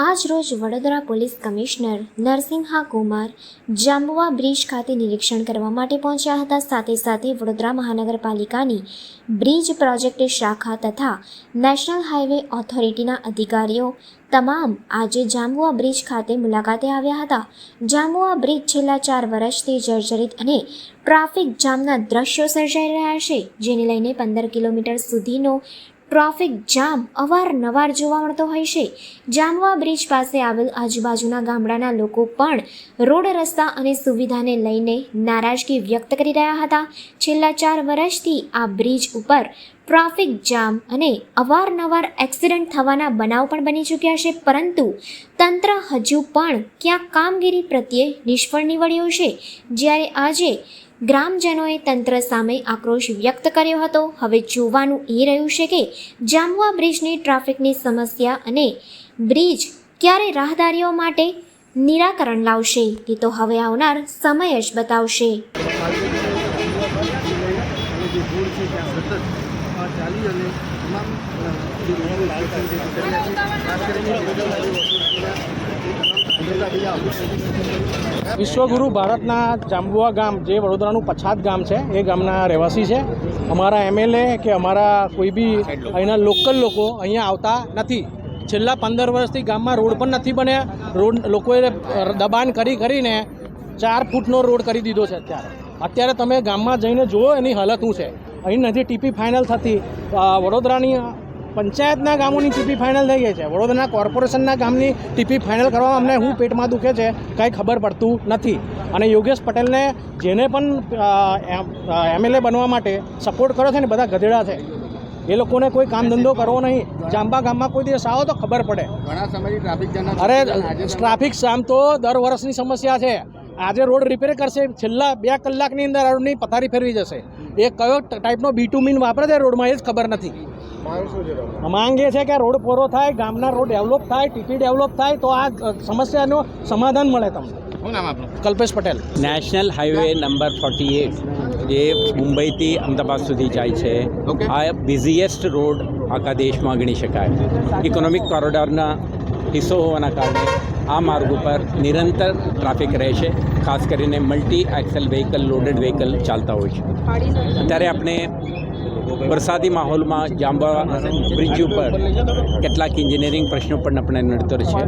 આજ રોજ Vadodara police commissioner Narasimha Kumar Jambuva bridge ખાતે નિરીક્ષણ કરવા માટે પહોંચ્યા હતા. સાથે સાથે વડોદરા મહાનગરપાલિકાની બ્રિજ પ્રોજેક્ટ શાખા તથા નેશનલ હાઈવે ઓથોરિટીના અધિકારીઓ તમામ આજે જાંબુવા બ્રિજ ખાતે મુલાકાતે આવ્યા હતા. જાંબુવા બ્રિજ છેલ્લા 4 વર્ષથી જર્જરિત અને ટ્રાફિક જામના દ્રશ્યો સર્જાઈ રહ્યા છે, જેને લઈને 15 કિલોમીટર સુધીનો ટ્રાફિક જામ અવારનવાર જોવા મળતો હોય છે. જાંબુવા બ્રિજ પાસે આવેલ આજુબાજુના ગામડાના લોકો પણ રોડ રસ્તા અને સુવિધાને લઈને નારાજગી વ્યક્ત કરી રહ્યા હતા. છેલ્લા 4 વર્ષથી આ બ્રિજ ઉપર ટ્રાફિક જામ અને અવારનવાર એક્સિડન્ટ થવાના બનાવ પણ બની ચૂક્યા છે, પરંતુ તંત્ર હજુ પણ ક્યાંક કામગીરી પ્રત્યે નિષ્ફળ નીવડ્યું છે. જ્યારે આજે ગ્રામજનોએ તંત્ર સામે આક્રોશ વ્યક્ત કર્યો હતો. હવે જોવાનું એ રહ્યું છે કે જાંબુવા બ્રિજની ટ્રાફિકની સમસ્યા અને બ્રિજ ક્યારે રાહદારીઓ માટે નિરાકરણ લાવશે તે તો હવે આવનાર સમય જ બતાવશે. વિશ્વગુરુ ભારતના જાંબુવા ગામ જે વડોદરાનું પછાત ગામ છે એ ગામના રહેવાસી છે. અમારા એમએલએ કે અમારા કોઈ બી અહીંના લોકલ લોકો અહીંયા આવતા નથી. છેલ્લા 15 વર્ષથી ગામમાં રોડ પણ નથી બન્યા. રોડ લોકોએ દબાણ કરીને 4 ફૂટનો રોડ કરી દીધો છે. અત્યારે તમે ગામમાં જઈને જુઓ એની હાલત શું છે. અહીં નથી ટીપી ફાઇનલ થતી. વડોદરાની પંચાયતના ગામોની ટીપી ફાઇનલ થઈ ગઈ છે. વડોદરાના કોર્પોરેશનના ગામની ટીપી ફાઇનલ કરવામાં અમને હું પેટમાં દુખે છે, કાંઈ ખબર પડતું નથી. અને યોગેશ પટેલને જેને પણ એમએલએ બનવા માટે સપોર્ટ કર્યો છે ને બધા ગધેડા છે. એ લોકોને કોઈ કામ ધંધો કરવો નહીં. જાંબા ગામમાં કોઈ દિવસ આવો તો ખબર પડે. ઘણા સમયથી ટ્રાફિક જામ. અરે ટ્રાફિક જામ તો દર વર્ષની સમસ્યા છે. આજે રોડ રિપેર કરશે, છેલ્લા 2 કલાકની અંદર રોડની પથારી ફેરવી જશે. એ કયો ટાઈપનો બીટુમીન વાપરે છે રોડમાં એ જ ખબર નથી. માંગ એ છે કે રોડ પૂરો થાય, ગામના રોડ ડેવલપ થાય, ટીપી ડેવલપ થાય તો આ સમસ્યાનું સમાધાન મળે તમને. શું નામ આપનું? Kalpesh Patel. National highway number 48 જે મુંબઈથી અમદાવાદ સુધી જાય છે. આ બિઝીએસ્ટ રોડ આખા દેશમાં ગણી શકાય. ઇકોનોમિક કોરિડોરના હિસ્સો હોવાના કારણે આ માર્ગ ઉપર નિરંતર ટ્રાફિક રહે છે. ખાસ કરીને multi axle vehicle, loaded vehicle ચાલતા હોય છે. ત્યારે આપણે વરસાદી માહોલમાં જાંબુવા બ્રિજ ઉપર કેટલાક એન્જિનિયરિંગ પ્રશ્નો પણ આપણે નડતર છે.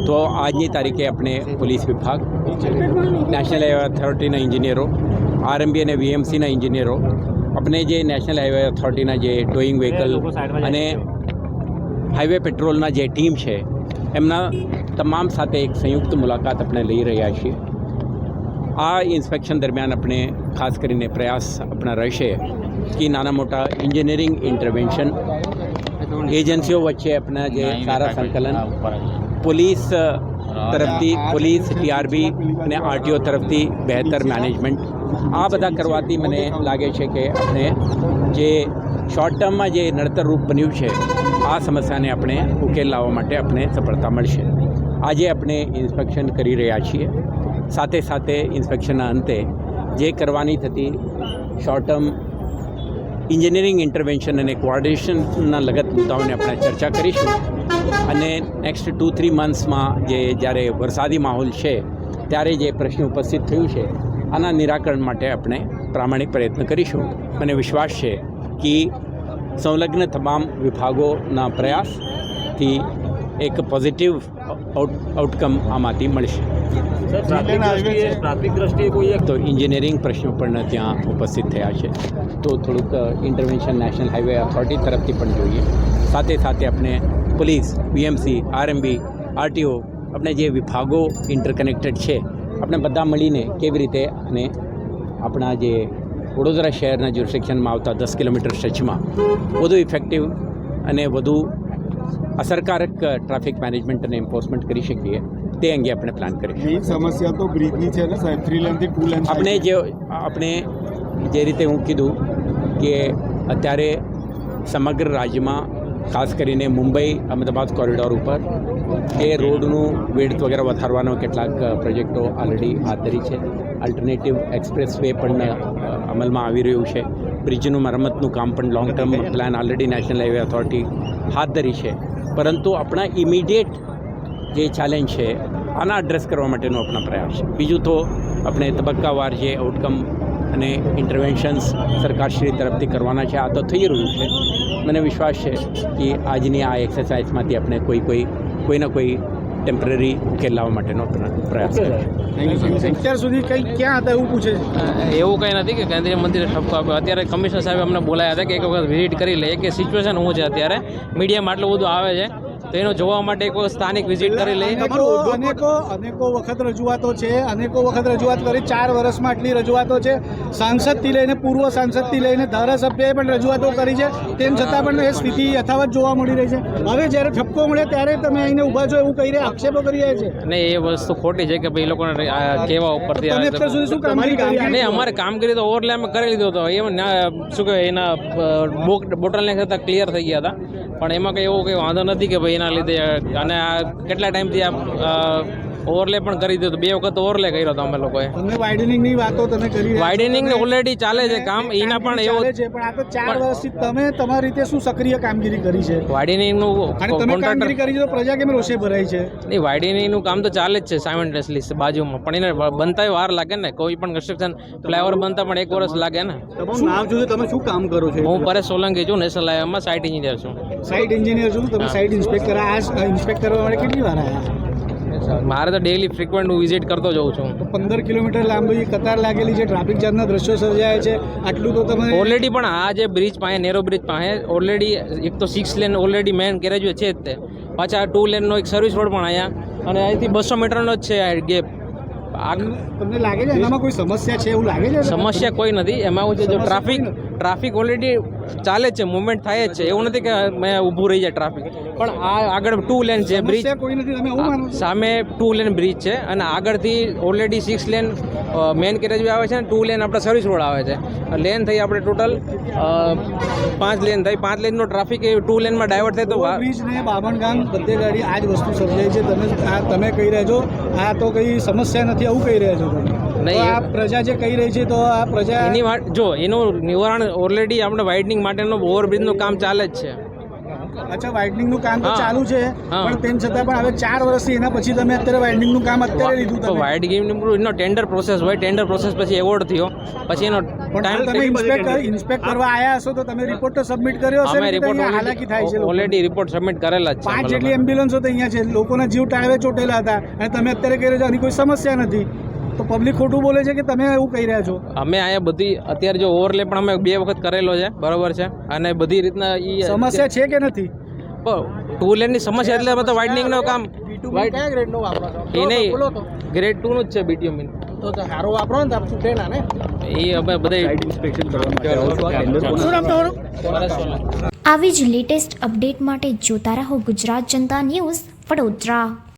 તો આજની તારીખે આપણે પોલીસ વિભાગ, નેશનલ હાઈવે ઓથોરિટીના એન્જિનિયરો, આરએમબી અને વીએમસીના એન્જિનિયરો, આપણે જે નેશનલ હાઈવે ઓથોરિટીના જે ટોઈંગ વ્હીકલ અને હાઈવે પેટ્રોલના જે ટીમ છે એમના તમામ સાથે એક સંયુક્ત મુલાકાત આપણે લઈ રહ્યા છીએ. આ ઇન્સ્પેક્શન દરમિયાન આપણે ખાસ કરીને પ્રયાસ આપણા રહેશે કે નાના મોટા એન્જિનિયરિંગ ઇન્ટરવેન્શન એજન્સીઓ વચ્ચે આપણા જે સારા સંકલન, પોલીસ તરફથી પોલીસ, ટીઆરબી અને આરટીઓ તરફથી બહેતર મેનેજમેન્ટ, આ બધા કરવાથી મને લાગે છે કે આપણે જે શોર્ટ ટર્મમાં જે નડતર રૂપ બન્યું છે આ સમસ્યાને આપણે ઉકેલ લાવવા માટે આપણે સફળતા મળશે. આજે આપણે ઇન્સ્પેક્શન કરી રહ્યા છીએ. સાથે સાથે ઇન્સ્પેક્શનના અંતે જે કરવાની થતી શોર્ટ ટર્મ એન્જિનિયરિંગ ઇન્ટરવેન્શન અને કોઓર્ડિનેશનના લગત મુદ્દાઓને આપણે ચર્ચા કરીશું. અને નેક્સ્ટ 2-3 મંથ્સમાં જ્યારે વરસાદી માહોલ છે ત્યારે જે પ્રશ્ન ઉપસ્થિત થયું છે આના નિરાકરણ માટે આપણે પ્રામાણિક પ્રયત્ન કરીશું. મને વિશ્વાસ છે કે સંલગ્ન તમામ વિભાગોના પ્રયાસથી એક પોઝિટિવ આઉટકમ આમાંથી મળશે. ટ્રાફિક દ્રષ્ટિએ કોઈ તો એન્જિનિયરિંગ પ્રશ્નો પણ ત્યાં ઉપસ્થિત થયા છે, તો થોડુંક ઇન્ટરવેન્શન નેશનલ હાઈવે ઓથોરિટી તરફથી પણ જોઈએ. સાથે સાથે આપણે પોલીસ, વીએમસી, આરએમબી, આરટીઓ, આપણે જે વિભાગો ઇન્ટરકનેક્ટેડ છે આપણે બધા મળીને કેવી રીતે અને આપણા જે વડોદરા શહેરના જ્યુરિસ્ડિક્શનમાં આવતા 10 કિલોમીટર સ્ટ્રેચમાં વધુ ઇફેક્ટિવ અને વધુ અસરકારક ટ્રાફિક મેનેજમેન્ટ અને એન્ફોર્સમેન્ટ કરી શકીએ તે અંગે આપણે પ્લાન કરીશું. મેઇન સમસ્યા તો બ્રિજની છે ને સાહેબ, 3 લેનથી 2 લેન. આપણે જે રીતે હું કીધું કે અત્યારે સમગ્ર રાજ્યમાં ખાસ કરીને મુંબઈ અમદાવાદ કોરિડોર ઉપર એ રોડનું વિડ્થ વગેરે વધારવાનો કેટલાક પ્રોજેક્ટો ઓલરેડી હાથ ધરી છે. અલ્ટરનેટિવ એક્સપ્રેસ વે પણ અમલમાં આવી રહ્યું છે. બ્રિજનું મરમ્મતનું કામ પણ long term plan already national highway authority હાથ ધરી છે. પરંતુ આપણા ઇમિડિયેટ જે ચેલેન્જ છે આના એડ્રેસ કરવા માટેનો આપણા પ્રયાસ છે. બીજું તો આપણે તબક્કાવાર જે આઉટકમ અને ઇન્ટરવેન્શન્સ સરકારશ્રી તરફથી કરવાના છે આ તો થઈ રહ્યું છે. મને વિશ્વાસ છે કે આજની આ એક્સરસાઇઝમાંથી આપણે કોઈના કોઈ ટેમ્પરરી ઉકેલ લાવવા માટેનો પ્રયાસ કરીએ. અત્યાર સુધી કઈ ક્યાં હતા એવું પૂછે છે. એવું કંઈ નથી કે કેન્દ્રીય મંત્રીએ ઠપકો આપ્યો. અત્યારે કમિશનર સાહેબ અમને બોલાયા હતા કે એક વખત વિઝિટ કરી લઈએ કે સિચ્યુએશન શું છે અત્યારે, મીડિયામાં આટલું બધું આવે છે તો એનો જોવા માટે એક વખત સ્થાનિક વિઝિટ કરી લઈએ. અનેકો વખત રજૂઆતો છે, અનેકો વખત રજૂઆત કરી. 4 વર્ષમાં આટલી રજૂઆતો છે. સાંસદથી લઈને પૂર્વ સાંસદથી લઈને ધારાસભ્યએ પણ રજૂઆતો કરી છે, તેમ છતાં પણ એ સ્થિતિ યથાવત જોવા મળી રહી છે. હવે જ્યારે ઠપકો મળે ત્યારે તમે અહીંને ઊભા છો એવું કહી રહ્યા, આક્ષેપો કરી રહ્યા છે. ને એ વસ્તુ ખોટી છે કે ભાઈ લોકોને કેવા ઉપરથી તમે અત્યાર સુધી શું કામગીરી કરી? નહીં, અમારે કામગીરી તો ઓવરલે અમે કરી લીધો હતો. એમ શું કહેવાય એના બોટલનેક હતા ક્લિયર થઈ ગયા હતા, પણ એમાં કંઈ એવો કંઈ વાંધો નથી કે ભાઈ એના લીધે. અને આ કેટલા ટાઈમથી આ ઓવરલે પણ કરી દીધું. 2 વખત ઓવરલે કર્યો હતો અમે લોકોએ. તમે વાઇડનિંગની વાતો તમે કરી. વાઇડનિંગ ઓલરેડી ચાલે છે કામ, એના પણ એવો છે, પણ આ તો 4 વર્ષથી તમે તમારી રીતે શું સક્રિય કામગીરી કરી છે? વાઇડનિંગનું અને તમે કામગીરી કરી છે તો પ્રજા કેમ રોષે ભરાઈ છે? નહીં, વાઇડનિંગનું કામ તો ચાલે જ છે સાયમલ્ટેનિયસલી બાજુમાં, પણ એને બનતા વાર લાગે ને. કોઈ પણ કન્સ્ટ્રક્શન ફ્લાયઓવર બનતા પણ 1 વર્ષ લાગે ને. તમારું નામ શું છે? તમે શું કામ કરો છો? હું પરેશ સોલંકી છું, નેશનલ હાઈવેમાં સાઇટ એન્જિનિયર છું. સાઇટ એન્જિનિયર છું. તમે સાઇટ ઇન્સ્પેક્ટર ઇન્સ્પેક્ટ કરવા માટે કેટલી વાર આવ્યા? મારે તો ડેઈલી ફ્રિકવન્ટ હું વિઝિટ કરતો જઉં છું. 15 કિલોમીટર લાંબી કતાર લાગેલી છે, ટ્રાફિક જામના દ્રશ્યો સર્જાય છે. આટલું તો તમે ઓલરેડી પણ આ જે બ્રિજ પાસે નેરો બ્રિજ પાસે ઓલરેડી એક તો 6 લેન ઓલરેડી મેન કેરેજ છે જ તે, પાછા 2 લેનનો એક સર્વિસ રોડ પણ અહીંયા, અને અહીંથી 200 મીટરનો જ છે આ ગેપ. તમને લાગે છે એનામાં કોઈ સમસ્યા છે એવું લાગે છે? સમસ્યા કોઈ નથી. એમાં એવું છે જો ટ્રાફિક ઓલરેડી ચાલે જ છે, મુવમેન્ટ થાય જ છે. એવું નથી કે મેં ઊભું રહી જાય ટ્રાફિક, પણ આ આગળ 2 લેન છે બ્રિજ, કોઈ નથી. તમે એવું માનો છો? સામે 2 લેન બ્રિજ છે અને આગળથી ઓલરેડી 6 લેન મેન કેરેજ આવે છે અને 2 લેન આપણે સર્વિસ રોડ આવે છે. લેન થઈ આપણે ટોટલ 5 લેન થઈ. 5 લેનનો ટ્રાફિક એ 2 લેનમાં ડાયવર્ટ થાય તો બ્રિજ ને બામણગામ બધે ગાડી આ જ વસ્તુ સર્જાય છે. તમે કહી રહ્યા છો આ તો કઈ સમસ્યા નથી એવું કહી રહ્યા છો તમે? નહીં, આ પ્રજા જે કહી રહી છે તો આ પ્રજા એની વાત જો એનું નિવારણ ઓલરેડી આપણે વાઇડનિંગ માટેનું ઓવરબ્રિજનું કામ ચાલે જ છે. અચ્છા, વાઇડનિંગનું કામ તો હા. ચાલુ છે, હા. પણ તેમ છતાં પણ હવે 4 વર્ષથી એના પછી તમે અત્યારે વાઇડનિંગનું કામ અત્યારે લીધું તો તમે. વાઇડનિંગ એનો ટેન્ડર પ્રોસેસ હોય, ટેન્ડર પ્રોસેસ પછી એવોર્ડ થયો, પછી એનો પણ તમે ઇન્સ્પેક્ટ કરવા આવ્યા હશો તો તમે રિપોર્ટ તો સબમિટ કર્યો હશે અમે ને કે રિપોર્ટ અહીંયા હાલાકી થાય છે લોકોને? ઓલરેડી રિપોર્ટ સબમિટ કરેલા જ છે. 5 જેટલી એમ્બ્યુલન્સો તો અહીંયા છે, લોકોના જીવ ટાળવે ચોટેલા હતા, અને તમે અત્યારે કહી રહ્યા છો આની કોઈ સમસ્યા નથી. તો પબ્લિક ખોટું બોલે છે કે તમે એવું કહી રહ્યા છો? અમે અહીંયા બધી અત્યારે જો ઓવરલે પણ અમે 2 વખત કરેલો છે, બરોબર છે, અને બધી રીતના સમસ્યા છે કે નથી? 2 લેનની સમસ્યા એટલે બધા વાઇડનિંગનો કામ કયા ગ્રેડનો વાપરો છો? એ નહીં, ગ્રેડ 2 નું જ છે બીટીયુમિન. તો સારો વાપરો ને તો છૂટે ના ને. એ અમે બધા શું નામ તમારું? આવી જ લેટેસ્ટ અપડેટ માટે જોતા રહો ગુજરાત જનતા ન્યૂઝ વડોદરા.